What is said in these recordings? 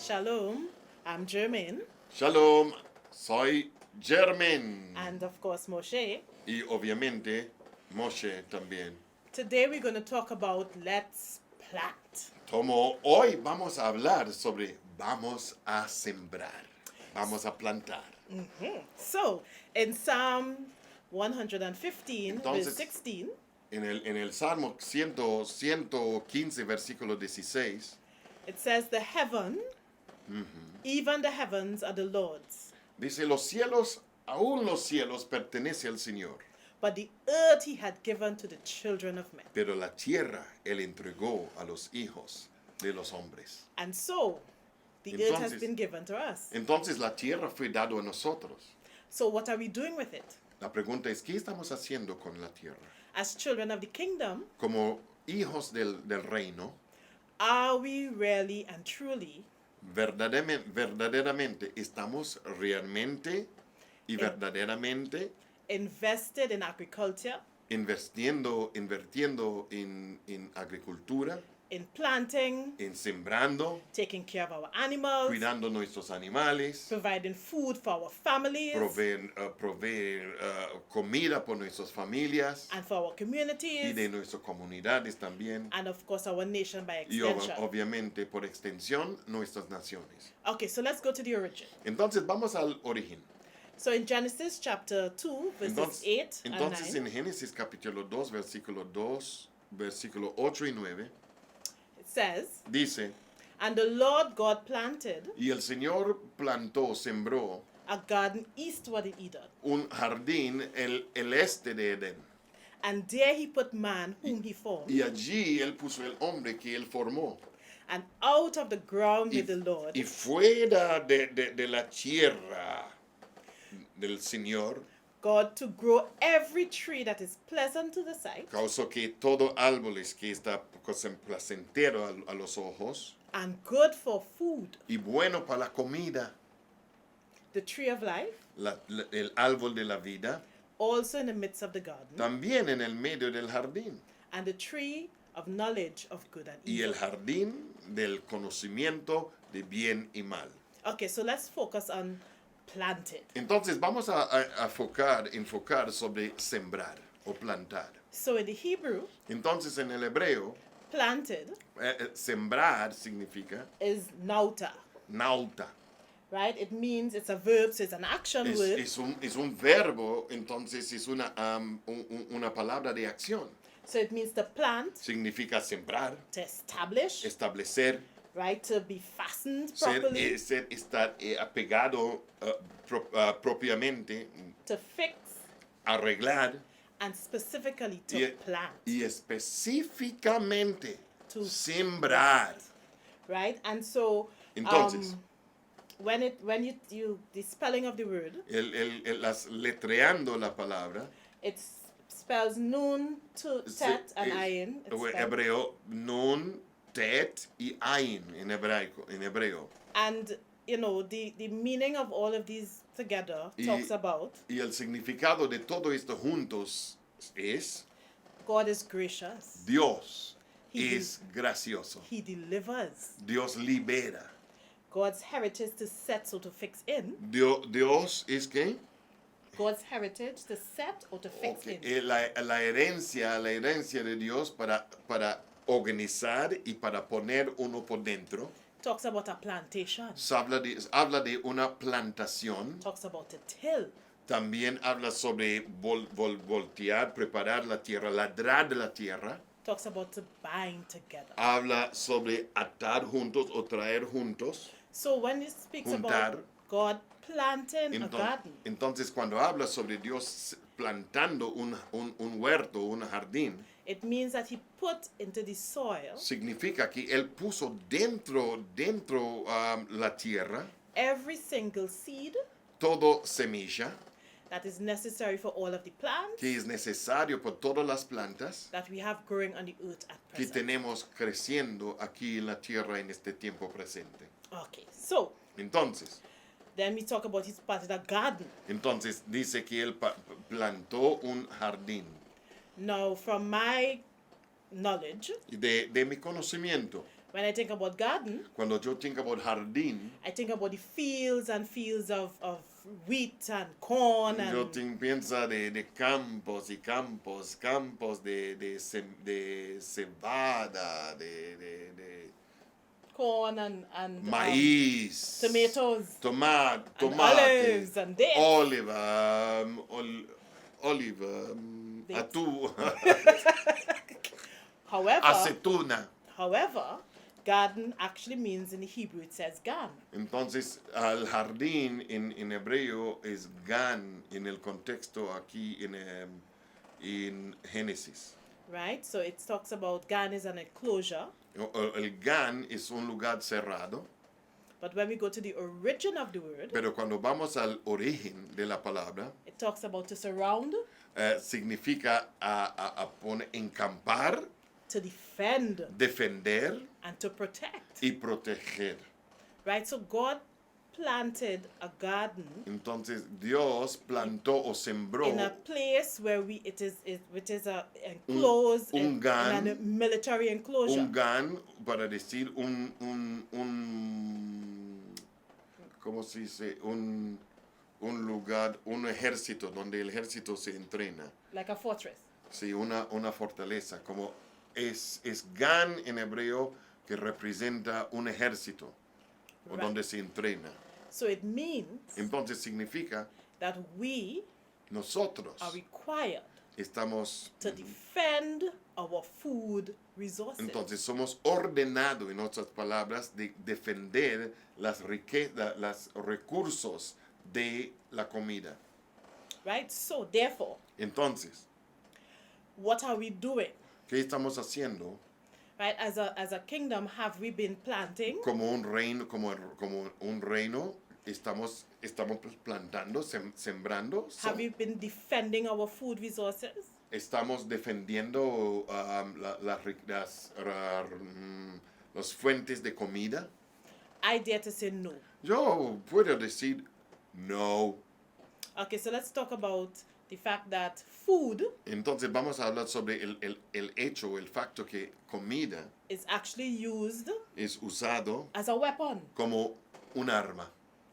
Shalom, I'm Jermaine. Shalom, soy Germen. And of course, Moshe. Y obviamente Moshe también. Today we're going to talk about let's plant. Como hoy vamos a hablar sobre vamos a sembrar, vamos a plantar. So, in Psalm 115, Entonces, verse 16, En el Salmo 115, versículo 16, it says, the heaven, even the heavens are the Lord's, dice, los cielos, aún los cielos pertenecen al Señor, but the earth he had given to the children of men. pero la tierra Él entregó a los hijos de los hombres. And so, the earth has Entonces- been given to us. Entonces la tierra fue dado a nosotros. So, what are we doing with it? La pregunta es, ¿qué estamos haciendo con la tierra? As children of the kingdom, Como hijos del reino, are we really and truly verdaderamente estamos realmente y verdaderamente invested in agriculture, invirtiendo en agricultura, in planting, en sembrando, taking care of our animals, cuidando nuestros animales, providing food for our families proveer comida por nuestras familias and for our y communities, de nuestras comunidades también, and of course our nation by y extension. obviamente por extensión nuestras naciones. Okay, so let's go to the origin. Entonces vamos al origen. So in Genesis chapter 2, verses 8 and Entonces 9, en Génesis capítulo 2, versículo 8 y 9, it says, dice, and the Lord God planted y el Señor plantó, sembró a garden eastward in Eden, un jardín el este de Edén. and there he put man whom he formed, Y allí Él puso el hombre que Él formó. and out of the ground Y, made the Lord y fuera de la tierra del Señor, God to grow every tree that is pleasant to the sight causó que todo árboles que está placentero a los ojos and good for food, y bueno para la comida, the tree of life, el árbol de la vida, also in the midst of the garden, también en el medio del jardín, and the tree of knowledge of good and y evil. el jardín del conocimiento de bien y mal. Okay, so let's focus on planted. Entonces vamos a enfocar sobre sembrar o plantar. So in the Hebrew, Entonces en el hebreo, planted sembrar significa is nauta, nauta. right? It means it's a verb, so it's an action word. Es un verbo, entonces es una palabra de acción. So it means to plant, Significa sembrar, to establish, establecer, right? To be fastened ser, properly, estar apegado propiamente, to fix, arreglar and specifically to y, plant, y específicamente To sembrar. right? And so Entonces, when you the spelling of the word, letreando la palabra, it spells nun, tet, and ayin. It's spelled. hebreo, nun, tet y ayin en hebreo. And you know the meaning of all of these together Y- talks about Y el significado de todo esto juntos es God is gracious, Dios He es gracioso. He delivers. Dios libera. God's heritage to set, so to fix in. Dios es que God's heritage to set or to fix in. la herencia de Dios para organizar y para poner uno por dentro. Talks about a plantation. Habla de una plantación. Talks about a till. También habla sobre voltear, preparar la tierra, ladrar de la tierra. Talks about to bind together. Habla sobre atar juntos o traer juntos. So when it speaks Juntar. about God planting a garden, Entonces, cuando habla sobre Dios plantando un huerto, un jardín, it means that He put into the soil significa que Él puso dentro la tierra every single seed todo semilla that is necessary for all of the plants que es necesario por todas las plantas that we have growing on the earth at que present. tenemos creciendo aquí en la tierra en este tiempo presente. Okay, so Entonces then we talk about He's planted a garden. dice que Él plantó un jardín. Now, from my knowledge, De mi conocimiento, When I think about garden, Cuando yo think about jardín, I think about the fields and fields of wheat and corn yo and piensa de campos y campos, campos de cebada, de corn and maíz, tomatoes tomate, and olives and dates. olive, Dates. atún, However, aceituna. however, garden actually means in the Hebrew it says gan. Entonces, al jardín en hebreo es gan en el contexto aquí en Génesis. Right? So it talks about gan is an enclosure. El gan es un lugar cerrado, But when we go to the origin of the word, pero cuando vamos al origen de la palabra, it talks about to surround, significa encampar, to defend, defender and to protect. y proteger. Right? So God planted a garden Entonces Dios plantó o sembró in a place where it is a enclosed un gan, in a military enclosure. un gan, para decir ¿cómo se dice? Un lugar, un ejército, donde el ejército se entrena. Like a fortress. Sí, una fortaleza. Como es gan en hebreo que representa un ejército, o Right. donde se entrena. So it means Entonces significa that we nosotros are required estamos, to defend our food resources. entonces somos ordenados, en otras palabras, de defender los recursos de la comida. Right? So therefore, Entonces, what are we doing? ¿qué estamos haciendo? Right? As a kingdom, have we been planting? Como un reino, estamos plantando, sembrando. Have we been defending our food resources? Estamos defendiendo las fuentes de comida. I dare to say no. Yo puedo decir no. Okay, so let's talk about the fact that food Entonces vamos a hablar sobre el hecho, el facto que comida is actually used es usado as a weapon. como un arma.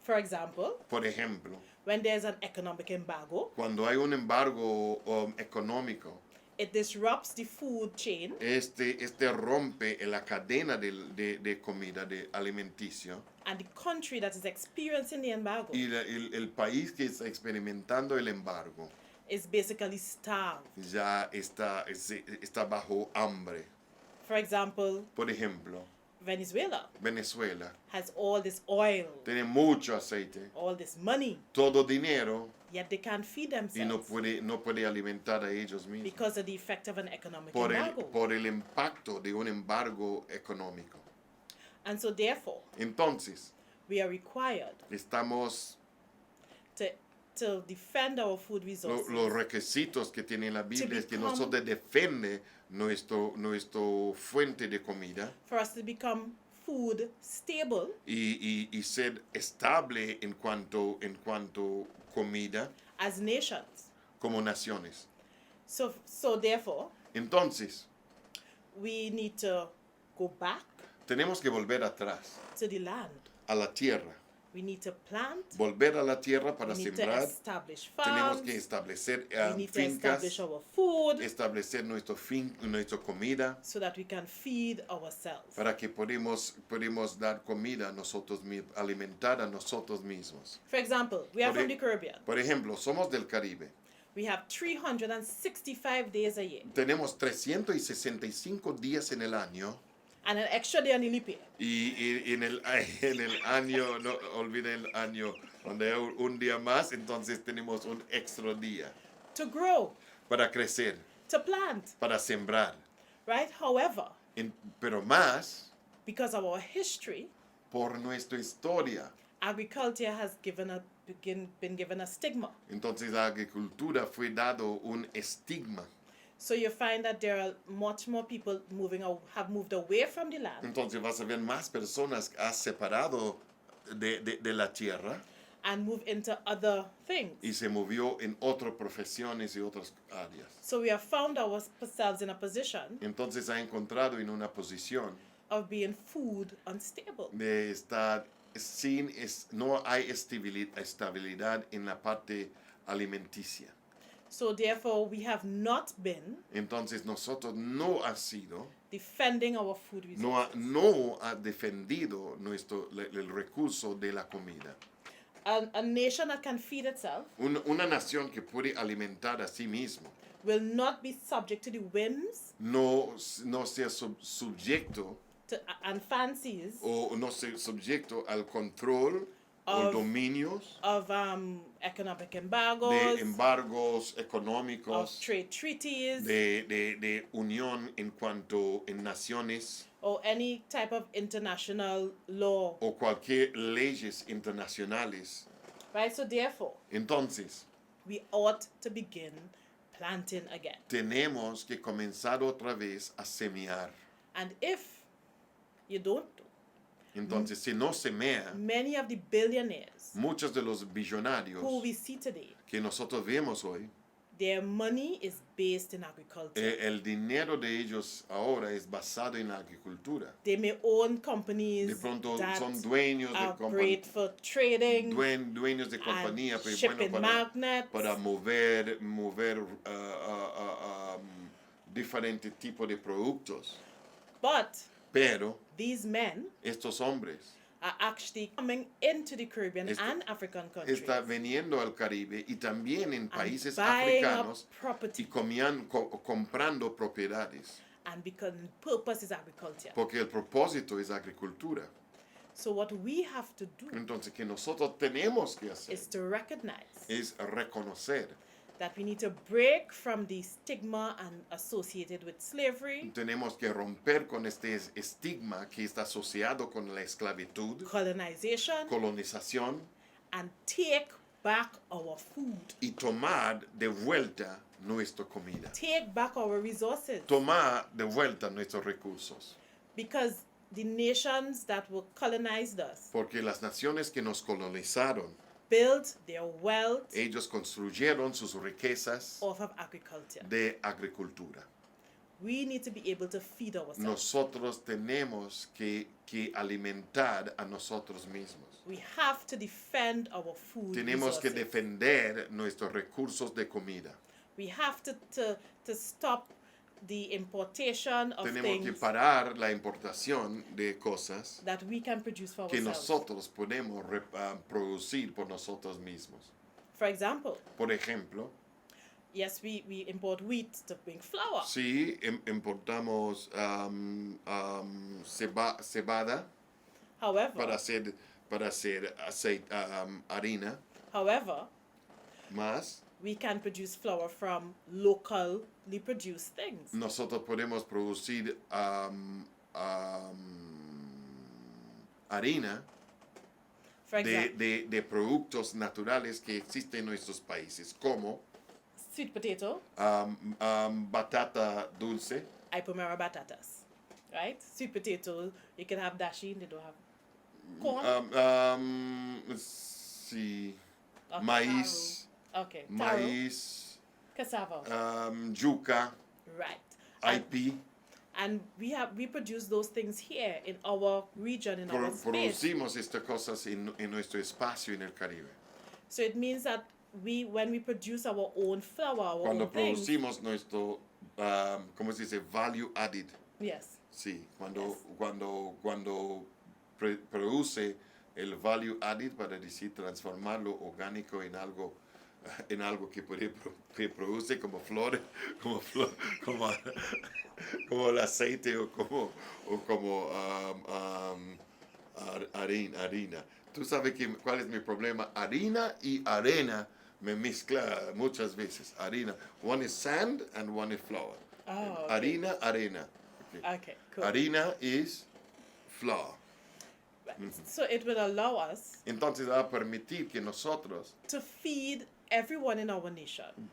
For example, Por ejemplo, when there's an economic embargo, cuando hay un embargo económico, it disrupts the food chain, este rompe la cadena de comida, de alimenticio, and the country that is experiencing the embargo y el país que está experimentando el embargo is basically starved. ya está bajo hambre. For example, Por ejemplo, Venezuela Venezuela has all this oil, tiene mucho aceite, all this money, todo dinero, yet they can't feed y themselves no puede alimentar a ellos mismos because of the effect of an economic por embargo. el impacto de un embargo económico. And so therefore, Entonces, we are required estamos to defend our food resources. los requisitos que tiene la Biblia es que become- nosotros defiende nuestro fuente de comida For us to become food stable y ser estable en cuanto comida as nations. como naciones. So therefore, Entonces, we need to go back tenemos que volver atrás to the land. a la tierra, We need to plant. volver a la tierra para We need to sembrar. establish Tenemos farms. que establecer We need to fincas, establish our food establecer nuestra comida so that we can feed ourselves. para que podemos dar comida a nosotros mismos, alimentar a nosotros mismos. For example, we are Por from the Caribbean. Por ejemplo, somos del Caribe. We have 365 days a year Tenemos 365 días en el año and an extra day on the leap year. y en el año, no olviden el año, donde hay un día más, entonces tenemos un extra día To grow, para crecer, to plant, para sembrar. right? However, Pero más because of our history, por nuestra historia. agriculture has been given a stigma. Entonces la agricultura fue dado un estigma. So you find that there are much more people have moved away from the land Entonces vas a ver más personas que has separado de la tierra and move into other things. y se movió en otras profesiones y otras áreas. So we have found ourselves in a position Entonces ha encontrado en una posición of being food unstable. de estar no hay estabilidad en la parte alimenticia. So therefore, we have not been Entonces nosotros no ha sido, defending our food resources. no ha defendido el recurso de la comida. A nation that can feed itself Una nación que puede alimentar a sí mismo will not be subject to the whims no sea sujeto and fancies o no sea sujeto al control o Of- dominios of economic de embargoes, embargos of económicos, trade treaties, de unión en cuanto en naciones or any type of international law. o cualquier leyes internacionales. Right? So therefore, Entonces, we ought to begin planting again. tenemos que comenzar otra vez a sembrar. And if you don't do, Entonces, si no semea, many of the billionaires muchos de los billonarios who we see today, que nosotros vemos hoy, their money is based in agriculture. el dinero de ellos ahora es basado en la agricultura. They may own companies De pronto that son dueños de are great for trading dueños de compañía, and pero shipping bueno magnets. para mover diferentes tipos de productos. But Pero these men estos hombres are actually coming into the Caribbean and African countries está viniendo al Caribe y también en and países buying up africanos property, y comprando propiedades, and because the purpose is agriculture. porque el propósito es agricultura. So what we have to do Entonces, que nosotros tenemos que hacer is to recognize es reconocer, that we need to break from the stigma and associated with slavery, tenemos que romper con este estigma que está asociado con la esclavitud, colonization, colonización, and take back our food. y tomar de vuelta nuestra comida. Take back our resources. Tomar de vuelta nuestros recursos. Because the nations that were colonized us Porque las naciones que nos colonizaron, built their wealth ellos construyeron sus riquezas off of agriculture. de agricultura. We need to be able to feed ourselves. Nosotros tenemos que alimentar a nosotros mismos. We have to defend our food Tenemos que resources. defender nuestros recursos de comida. We have to stop the importation of Tenemos que things parar la importación de cosas that we can produce for que ourselves. nosotros podemos producir por nosotros mismos. For example, Por ejemplo, yes, we import wheat to make flour. si importamos cebada However, para hacer aceite, harina, however, más we can produce flour from locally produced things. nosotros podemos producir harina For example, de productos naturales que existen en nuestros países, como sweet potato, batata dulce, Ipomera batatas, right? Sweet potato, you can have dashi, they don't have corn. sí, or maíz, taro. Okay, taro, maíz, cassava, yuca, right? And, IP. and we produce those things here in our region, in our space. Producimos estas cosas en nuestro espacio en el Caribe. So it means that when we produce our own flour, our Cuando own things, producimos nuestro, ¿cómo se dice? Value added. yes, Sí, Yes. cuando produce el value added, para decir transformarlo orgánico en algo que que produce como flores, como el aceite o como harina. Tú sabes cuál es mi problema. Harina y arena me mezcla muchas veces. Harina. One is sand and one is flour. Oh, okay. Harina, arena. Okay. Okay, cool. Harina is flour. So it will allow us Entonces va a permitir que nosotros, to feed everyone in our nation.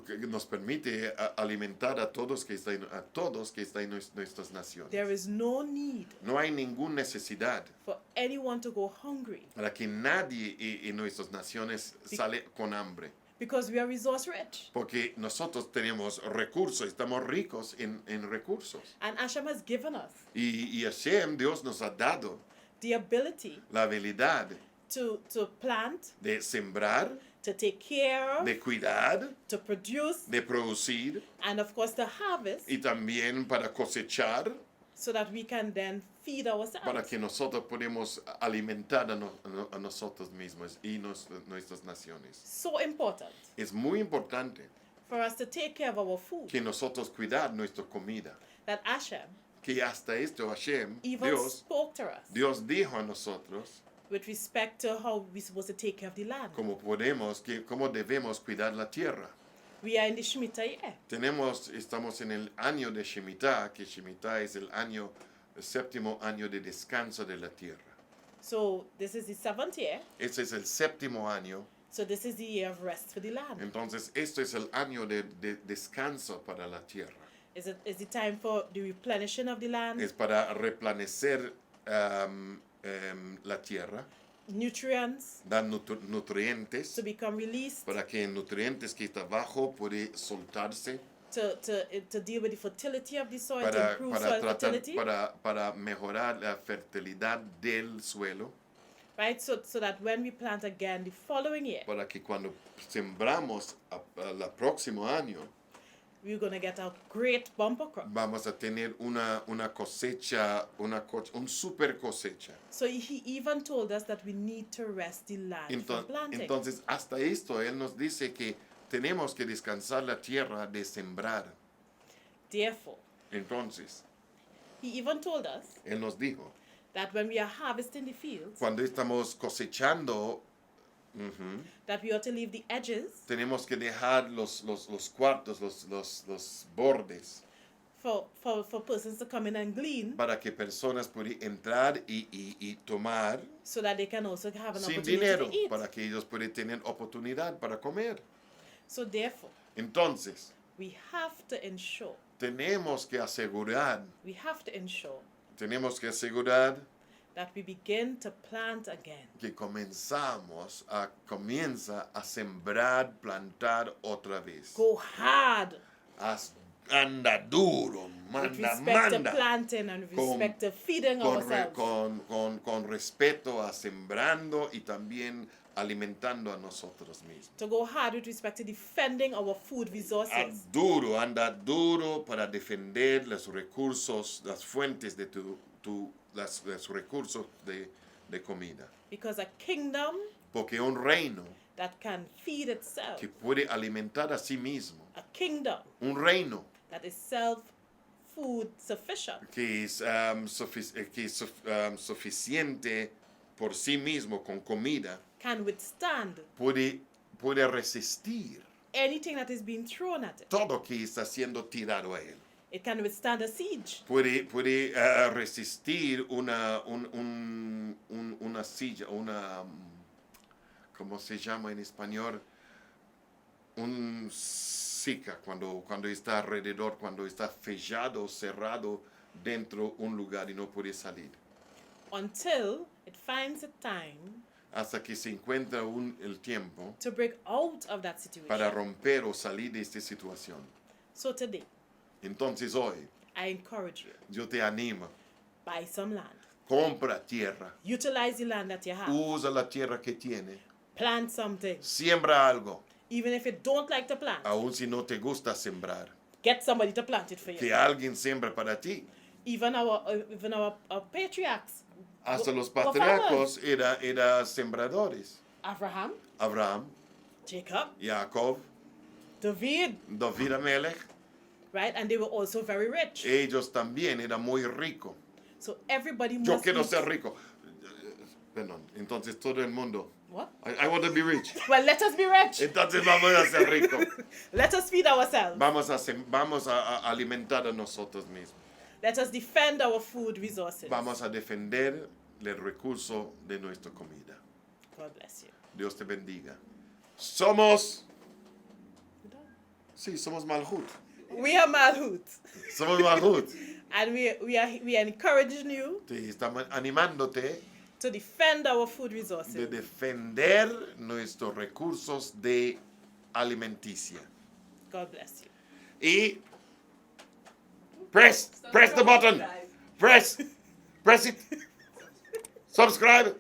que nos permite alimentar a todos que están en nuestras naciones. There is no need No hay ninguna necesidad for anyone to go hungry para que nadie en nuestras naciones sale con hambre. Because we are resource rich. Porque nosotros tenemos recursos, estamos ricos en recursos. And Hashem has given us Y Hashem, Dios nos ha dado the ability la habilidad to plant, de sembrar, to take care of, de cuidar, to produce, de producir and of course to harvest, y también para cosechar, so that we can then feed ourselves. para que nosotros podamos alimentar a nosotros mismos y nuestras naciones. So important Es muy importante for us to take care of our food que nosotros cuidar nuestra comida. that Hashem Que hasta esto Hashem, even spoke to us Dios dijo a nosotros with respect to how we're supposed to take care of the land. cómo debemos cuidar la tierra. We are in the Shemitah year. Estamos en el año de Shemitah, que Shemitah es el séptimo año de descanso de la tierra. So this is the 7th year. Este es el séptimo año. So this is the year of rest for the land. Entonces, esto es el año de descanso para la tierra. Is the time for the replenishing of the land, Es para replanecer la tierra, nutrients dar nutrientes, to become released, para que nutrientes que está abajo puede soltarse, to deal with the fertility of the soil, to para improve soil fertility, para mejorar la fertilidad del suelo, right? So that when we plant again the following year, para que cuando sembramos el próximo año, we're going to get a great bumper crop. vamos a tener una cosecha, un super cosecha. So he even told us that we need to rest the land from planting. Entonces, hasta esto, Él nos dice que tenemos que descansar la tierra de sembrar. Therefore, Entonces, he even told us Él nos dijo, that when we are harvesting the fields, cuando estamos cosechando, that we ought to leave the edges tenemos que dejar los cuartos, los bordes, for persons to come in and glean, para que personas puedan entrar y tomar so that they can also have an sin opportunity dinero, to eat. para que ellos puedan tener oportunidad para comer. So therefore, Entonces, we have to ensure, tenemos que asegurar that we begin to plant again. que comienza a sembrar, plantar otra vez. Go hard Anda duro, with manda, respect to manda. planting and with respect to feeding ourselves. Con respeto a sembrando y también alimentando a nosotros mismos. To go hard with respect to defending our food resources. Anda duro para defender los recursos, las fuentes de los recursos de comida. Because a kingdom Porque un reino that can feed itself, que puede alimentar a sí mismo, a kingdom un reino that is self-food sufficient, que es suficiente por sí mismo con comida, can withstand puede resistir anything that is being thrown at it. todo que está siendo tirado a él. It can withstand a siege. Puede resistir una silla, ¿cómo se llama en español? Un sica, cuando está alrededor, cuando está sellado, cerrado dentro un lugar y no puede salir. Until it finds a time Hasta que se encuentra el tiempo to break out of that situation. para romper o salir de esta situación. So today, Entonces hoy, I encourage you, yo te animo, buy some land. compra tierra, Utilize the land that you have. usa la tierra que tiene, Plant something. siembra algo, Even if you don't like to plant, aun si no te gusta sembrar, get somebody to plant it for you. que alguien siembra para ti. Even our patriarchs, Hasta los were patriarcos eran sembradores. Abraham, Abraham, Jacob, Jacob, David, David Amelech, right? And they were also very rich. ellos también eran muy ricos. So everybody Yo must quiero eat. ser rico. Perdón, entonces todo el mundo. What? I want to be rich. Well, let us be rich. Entonces vamos a ser ricos. Let us feed ourselves. Vamos a alimentar a nosotros mismos. Let us defend our food resources. Vamos a defender el recurso de nuestra comida. God bless you. Dios te bendiga. Somos Malhut. We are Malhut. Somos Malhut. And we are encouraging you Te estamos animándote to defend our food de resources. defender nuestros recursos de alimenticia. God bless you. Y press the button. Press it. Subscribe.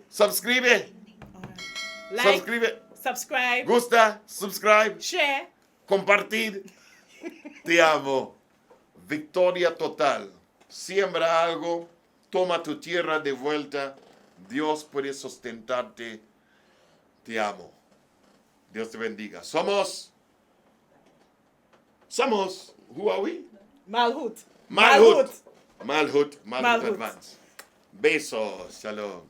Like, Suscribe. subscribe, Gusta, subscribe, share. compartir. Te amo. Victoria total. Siembra algo, toma tu tierra de vuelta. Dios puede sustentarte. Te amo. Dios te bendiga. Somos, who are we? Malhut. Malhut Malhut. Advance. Besos. Shalom.